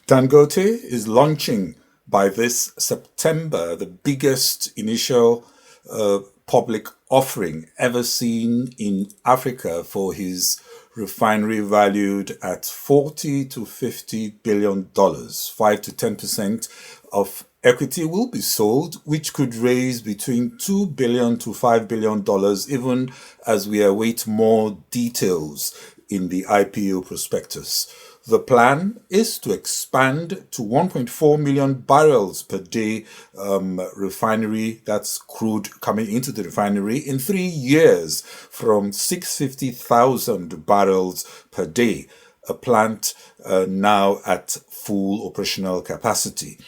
Dangote is launching by this September the biggest initial public offering ever seen in Africa for his refinery valued at 40 to 50 billion dollars. 5 to 10% of equity will be sold, which could raise between 2 billion to 5 billion dollars, even as we await more details in the IPO prospectus. The plan is to expand to 1.4 million barrels per day refinery, that's crude coming into the refinery, in 3 years from 650,000 barrels per day, a plant now at full operational capacity.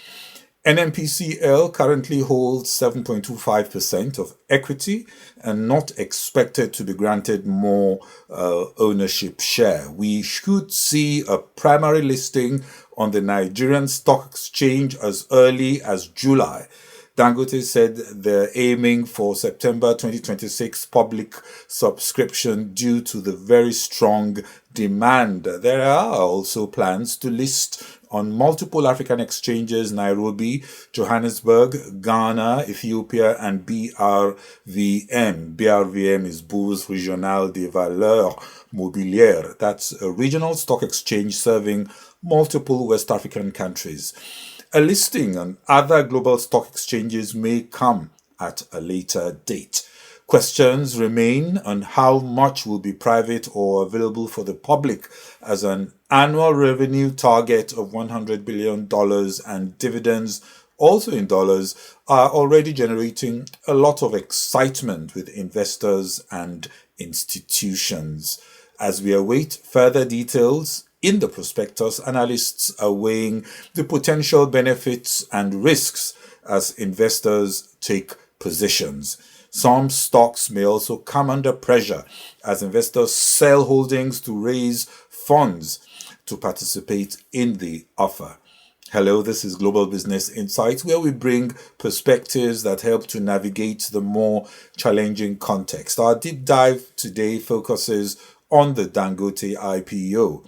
NNPCL currently holds 7.25% of equity and not expected to be granted more ownership share. We should see a primary listing on the Nigerian Stock Exchange as early as July. Dangote said they're aiming for September 2026 public subscription due to the very strong demand. There are also plans to list on multiple African exchanges: Nairobi, Johannesburg, Ghana, Ethiopia, and BRVM. BRVM is Bourse Régionale des Valeurs Mobilières. That's a regional stock exchange serving multiple West African countries. A listing on other global stock exchanges may come at a later date. Questions remain on how much will be private or available for the public, as an annual revenue target of $100 billion and dividends, also in dollars, are already generating a lot of excitement with investors and institutions. As we await further details in the prospectus, analysts are weighing the potential benefits and risks as investors take positions. Some stocks may also come under pressure as investors sell holdings to raise funds to participate in the offer. Hello, this is Global Business Insights, where we bring perspectives that help to navigate the more challenging context. Our deep dive today focuses on the Dangote IPO.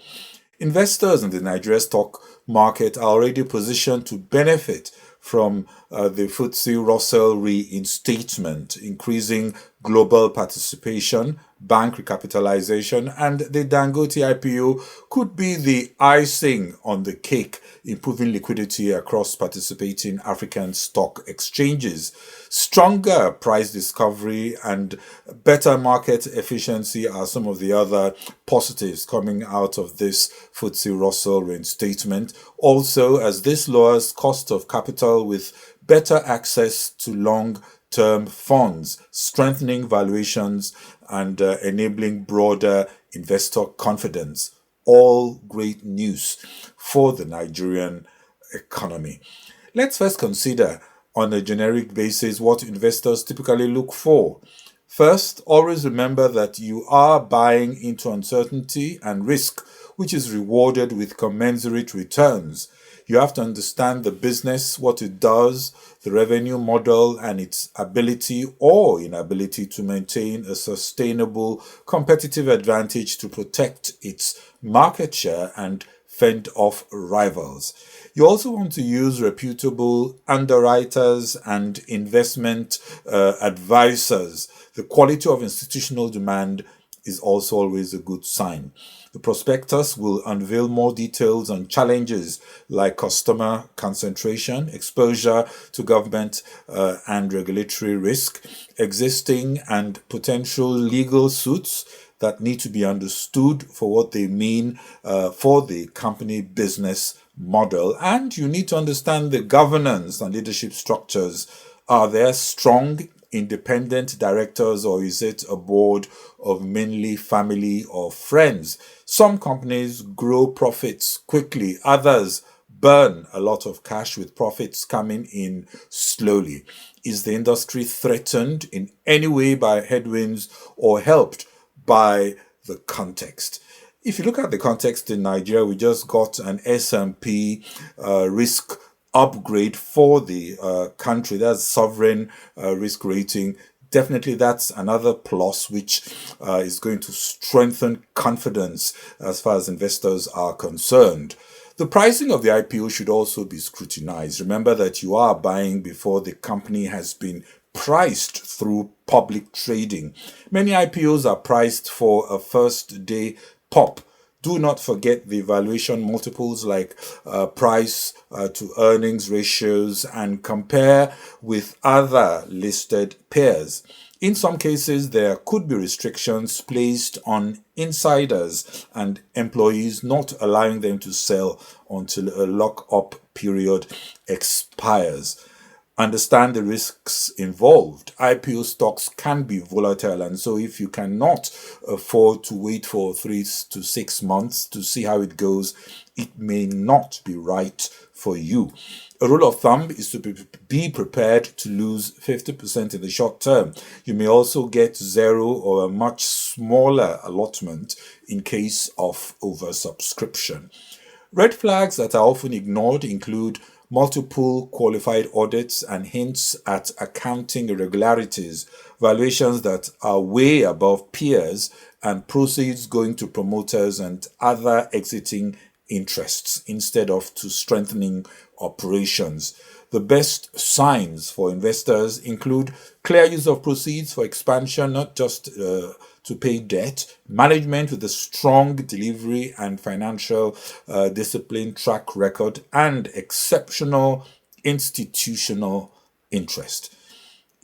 Investors in the Nigeria stock market are already positioned to benefit from the FTSE Russell reinstatement, increasing global participation, bank recapitalization, and the Dangote IPO could be the icing on the cake, improving liquidity across participating African stock exchanges. Stronger price discovery and better market efficiency are some of the other positives coming out of this FTSE Russell reinstatement. Also, as this lowers cost of capital with better access to long-term funds, strengthening valuations and enabling broader investor confidence. All great news for the Nigerian economy. Let's first consider on a generic basis what investors typically look for. First, always remember that you are buying into uncertainty and risk, which is rewarded with commensurate returns. You have to understand the business, what it does, the revenue model, and its ability or inability to maintain a sustainable competitive advantage to protect its market share and fend off rivals. You also want to use reputable underwriters and investment advisors. The quality of institutional demand is also always a good sign. The prospectus will unveil more details on challenges like customer concentration, exposure to government and regulatory risk, existing and potential legal suits that need to be understood for what they mean for the company business model. And you need to understand the governance and leadership structures. Are there strong independent directors, or is it a board of mainly family or friends? Some companies grow profits quickly, others burn a lot of cash with profits coming in slowly. Is the industry threatened in any way by headwinds or helped by the context? If you look at the context in Nigeria, we just got an S&P risk upgrade for the country. That's sovereign risk rating. Definitely that's another plus which is going to strengthen confidence as far as investors are concerned. The pricing of the IPO should also be scrutinized. Remember that you are buying before the company has been priced through public trading. Many IPOs are priced for a first day pop. Do not forget the valuation multiples like price to earnings ratios, and compare with other listed peers. In some cases, there could be restrictions placed on insiders and employees, not allowing them to sell until a lock-up period expires. Understand the risks involved. IPO stocks can be volatile, and so if you cannot afford to wait for 3 to 6 months to see how it goes, it may not be right for you. A rule of thumb is to be prepared to lose 50% in the short term. You may also get zero or a much smaller allotment in case of oversubscription. Red flags that are often ignored include multiple qualified audits and hints at accounting irregularities, valuations that are way above peers, and proceeds going to promoters and other exiting interests instead of to strengthening operations. The best signs for investors include clear use of proceeds for expansion, not just to pay debt, management with a strong delivery and financial discipline track record, and exceptional institutional interest.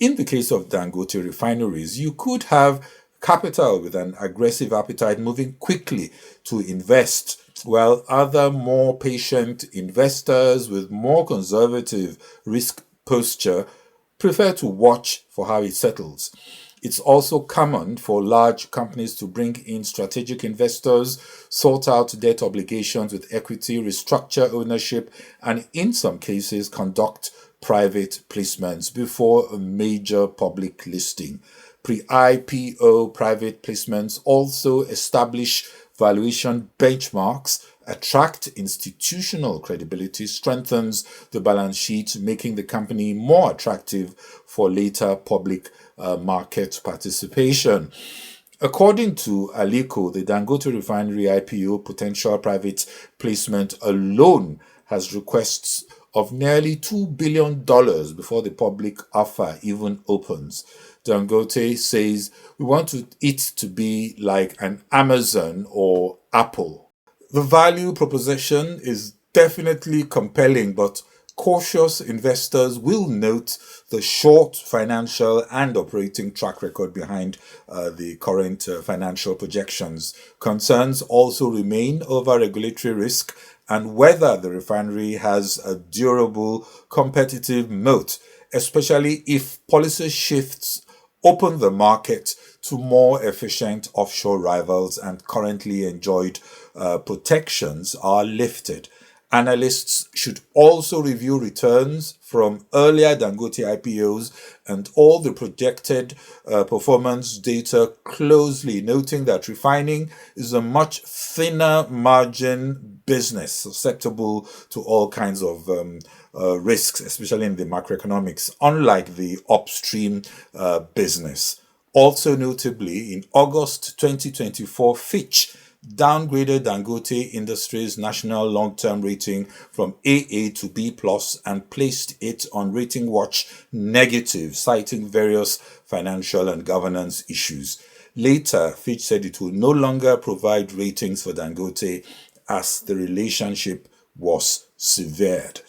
In the case of Dangote refineries, you could have capital with an aggressive appetite moving quickly to invest, while other more patient investors with more conservative risk posture prefer to watch for how it settles. It's also common for large companies to bring in strategic investors, sort out debt obligations with equity, restructure ownership, and in some cases conduct private placements before a major public listing. Pre-IPO private placements also establish valuation benchmarks, attract institutional credibility, strengthens the balance sheet, making the company more attractive for later public market participation. According to Aliko, the Dangote Refinery IPO potential private placement alone has requests of nearly $2 billion before the public offer even opens. Dangote says, "We want it to be like an Amazon or Apple." The value proposition is definitely compelling, but cautious investors will note the short financial and operating track record behind the current financial projections. Concerns also remain over regulatory risk and whether the refinery has a durable competitive moat, especially if policy shifts open the market to more efficient offshore rivals and currently enjoyed protections are lifted. Analysts should also review returns from earlier Dangote IPOs and all the projected performance data closely, noting that refining is a much thinner margin business, susceptible to all kinds of risks, especially in the macroeconomics, unlike the upstream business. Also notably, in August 2024, Fitch downgraded Dangote Industries' national long-term rating from AA to B+ and placed it on Rating Watch Negative, citing various financial and governance issues. Later, Fitch said it would no longer provide ratings for Dangote as the relationship was severed.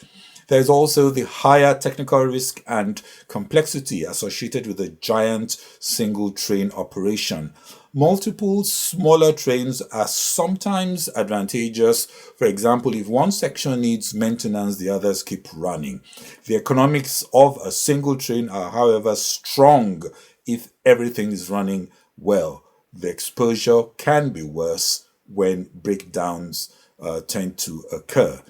There is also the higher technical risk and complexity associated with a giant single train operation. Multiple smaller trains are sometimes advantageous. For example, if one section needs maintenance, the others keep running. The economics of a single train are, however, strong if everything is running well. The exposure can be worse when breakdowns tend to occur.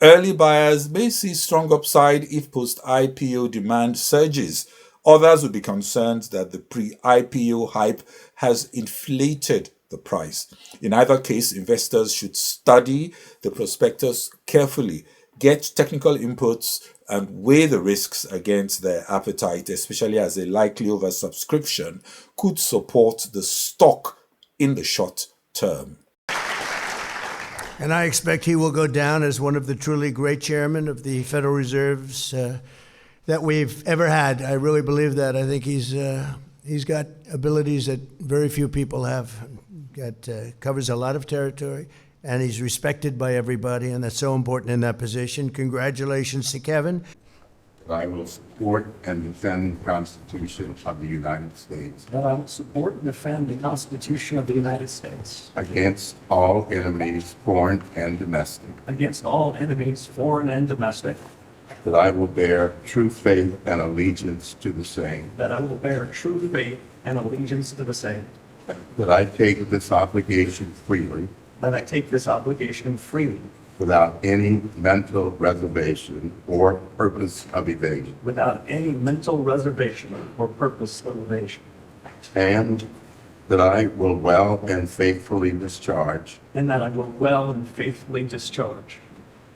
Early buyers may see strong upside if post-IPO demand surges. Others will be concerned that the pre-IPO hype has inflated the price. In either case, investors should study the prospectus carefully, get technical inputs, and weigh the risks against their appetite, especially as a likely oversubscription could support the stock in the short term. And I expect he will go down as one of the truly great chairmen of the Federal Reserves that we've ever had. I really believe that. I think he's got abilities that very few people have. Covers a lot of territory, and he's respected by everybody, and that's so important in that position. Congratulations to Kevin. I will support and defend the Constitution of the United States That I will support and defend the Constitution of the United States against all enemies, foreign and domestic. against all enemies, foreign and domestic. That I will bear true faith and allegiance to the same. That I will bear true faith and allegiance to the same. That I take this obligation freely, That I take this obligation freely, without any mental reservation or purpose of evasion. without any mental reservation or purpose of evasion. And that I will well and faithfully discharge And that I will well and faithfully discharge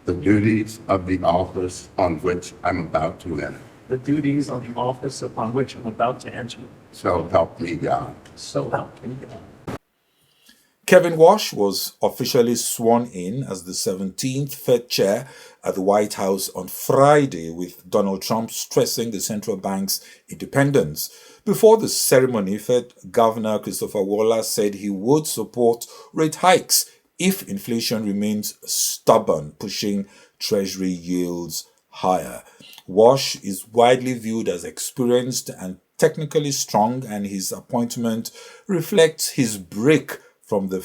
the duties of the office on which I'm about to enter. the duties of the office upon which I'm about to enter. So help me God. So help me God. Kevin Warsh was officially sworn in as the 17th Fed chair at the White House on Friday, with Donald Trump stressing the central bank's independence. Before the ceremony, Fed Governor Christopher Waller said he would support rate hikes if inflation remains stubborn, pushing Treasury yields higher. Warsh is widely viewed as experienced and technically strong, and his appointment reflects his break from the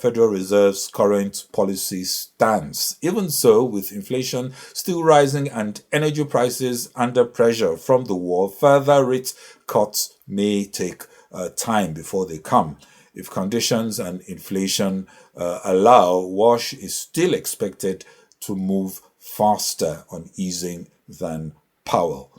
Federal Reserve's current policy stance. Even so, with inflation still rising and energy prices under pressure from the war, further rate cuts may take time before they come. If conditions and inflation allow, Warsh is still expected to move faster on easing than Powell.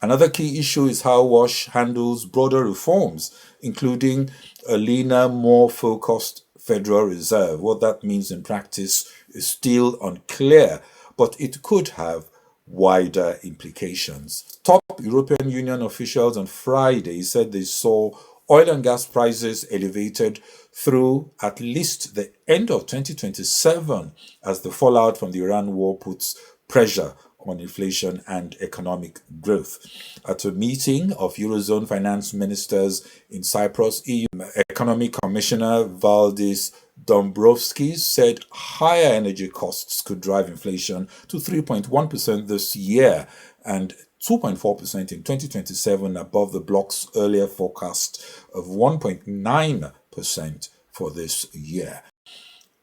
Another key issue is how Warsh handles broader reforms, including a leaner, more focused Federal Reserve. What that means in practice is still unclear, but it could have wider implications. Top European Union officials on Friday said they saw oil and gas prices elevated through at least the end of 2027 as the fallout from the Iran war puts pressure on inflation and economic growth. At a meeting of Eurozone finance ministers in Cyprus, EU Economic Commissioner Valdis Dombrovskis said higher energy costs could drive inflation to 3.1% this year and 2.4% in 2027, above the bloc's earlier forecast of 1.9% for this year.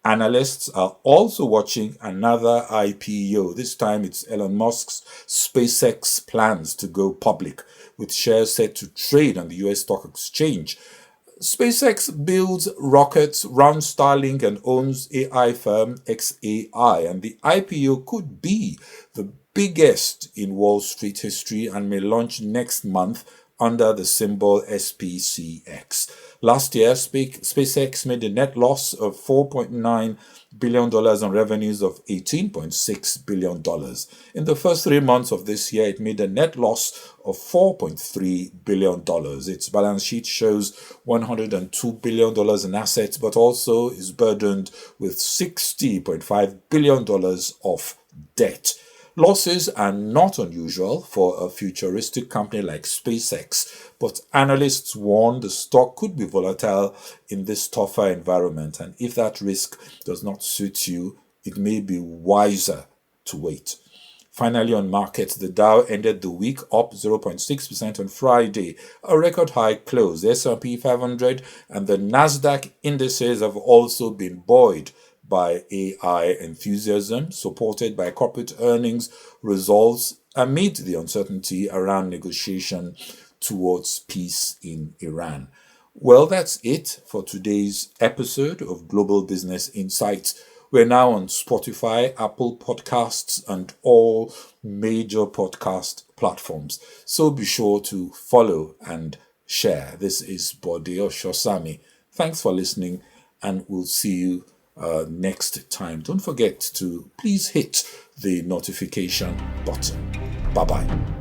Analysts are also watching another IPO. This time it's Elon Musk's SPACEX plans to go public, with shares set to trade on the US stock exchange. SpaceX builds rockets, runs Starlink, and owns AI firm XAI, and the IPO could be the biggest in Wall Street history and may launch next month under the symbol SPCX. Last year, SpaceX made a net loss of $4.9 billion on revenues of $18.6 billion. In the first 3 months of this year, it made a net loss of $4.3 billion. Its balance sheet shows $102 billion in assets, but also is burdened with $60.5 billion of debt. Losses are not unusual for a futuristic company like SpaceX, but analysts warn the stock could be volatile in this tougher environment, and if that risk does not suit you, it may be wiser to wait. Finally, on markets, the Dow ended the week up 0.6% on Friday, a record high close. The S&P 500 and the Nasdaq indices have also been buoyed by AI enthusiasm, supported by corporate earnings results amid the uncertainty around negotiation towards peace in Iran. Well, that's it for today's episode of Global Business Insights. We're now on Spotify, Apple Podcasts, and all major podcast platforms. So be sure to follow and share. This is Bode Oshosami. Thanks for listening, and we'll see you next time. Don't forget to please hit the notification button. Bye-bye.